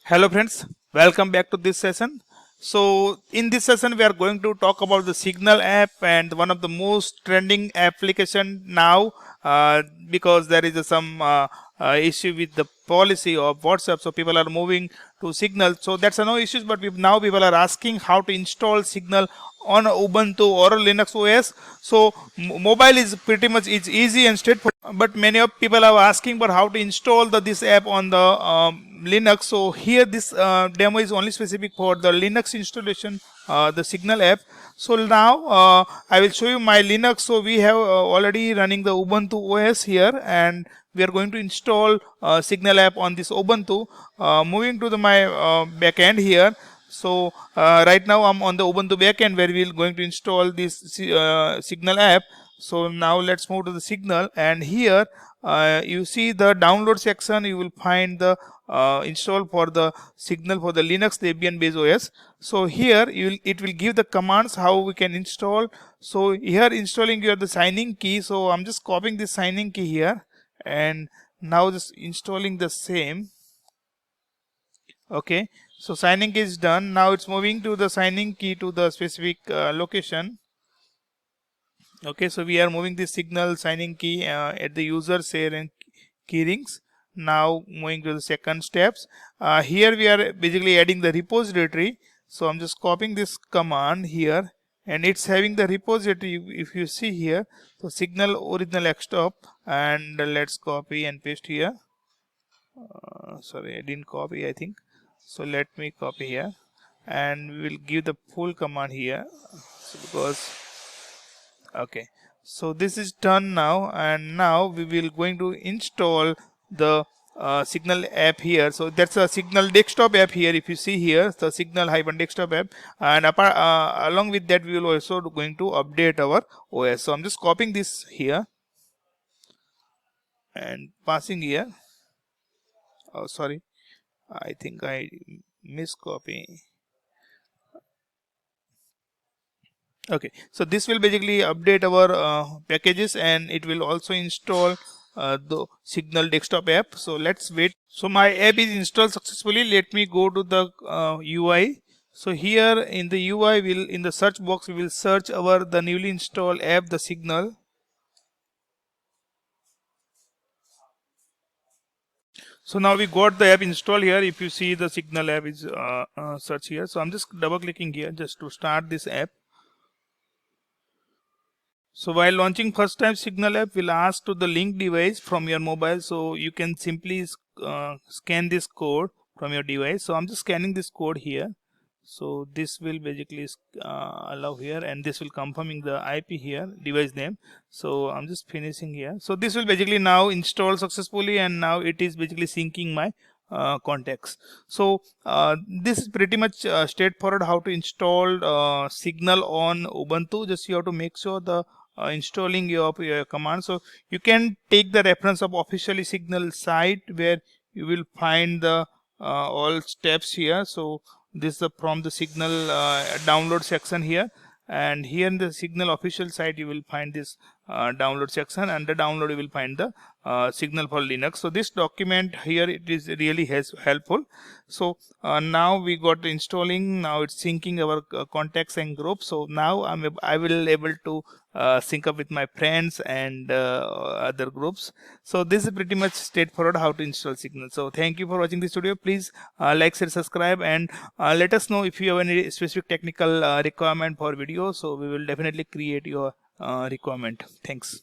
Hello friends, welcome back to this session. So in this session we are going to talk about the Signal app and one of the most trending application now because there is some issue with the policy of WhatsApp, so people are moving to Signal. So that's no issues, but now people are asking how to install Signal on Ubuntu or Linux OS. So mobile is pretty much easy and straightforward, but many of people are asking for how to install this app on the Linux. So here this demo is only specific for the Linux installation, the Signal app. So now I will show you my Linux. So we have already running the Ubuntu OS here, and we are going to install Signal app on this Ubuntu. Moving to my backend here. So right now I'm on the Ubuntu backend where we're going to install this Signal app. So now let's move to the Signal, and here you see the download section. You will find the install for the Signal for the Linux Debian based OS. So here it will give the commands how we can install. So here installing you have the signing key. So I'm just copying this signing key here, and now just installing the same. Okay, so signing key is done. Now it's moving to the signing key to the specific location. Okay, so we are moving the Signal signing key at the user share and key rings. Now moving to the second steps. Here we are basically adding the repository. So I'm just copying this command here, and it's having the repository. If you see here, so Signal original desktop, and let's copy and paste here. Sorry, I didn't copy, I think. So let me copy here, and we will give the full command here. So because okay, so this is done now, and now we will going to install the Signal app here. So that's a Signal desktop app here. If you see here, the Signal -desktop app, and along with that we will also going to update our OS. So I'm just copying this here and passing here. Oh, sorry, I think I miscopy. Okay, so this will basically update our packages, and it will also install the Signal desktop app. So let's wait. So my app is installed successfully. Let me go to the UI. So here in the UI, in the search box we will search the newly installed app, the Signal. So now we got the app installed here. If you see, the Signal app is search here. So I'm just double clicking here just to start this app. So while launching first time, Signal app will ask to the link device from your mobile. So you can simply scan this code from your device. So I'm just scanning this code here. So this will basically allow here, and this will confirming the IP here, device name. So I'm just finishing here. So this will basically now install successfully, and now it is basically syncing my contacts. So this is pretty much straightforward how to install Signal on Ubuntu. Just you have to make sure the installing your command. So you can take the reference of officially Signal site where you will find the all steps here. So this is from the Signal download section here, and here in the Signal official site you will find this download section. Under download you will find the Signal for Linux. So this document here, it is really helpful. So now we got installing. Now it's syncing our contacts and groups. So now I will able to sync up with my friends and other groups. So this is pretty much straightforward how to install Signal. So thank you for watching this video. Please like, share, subscribe, and let us know if you have any specific technical requirement for video. So we will definitely create your requirement. Thanks.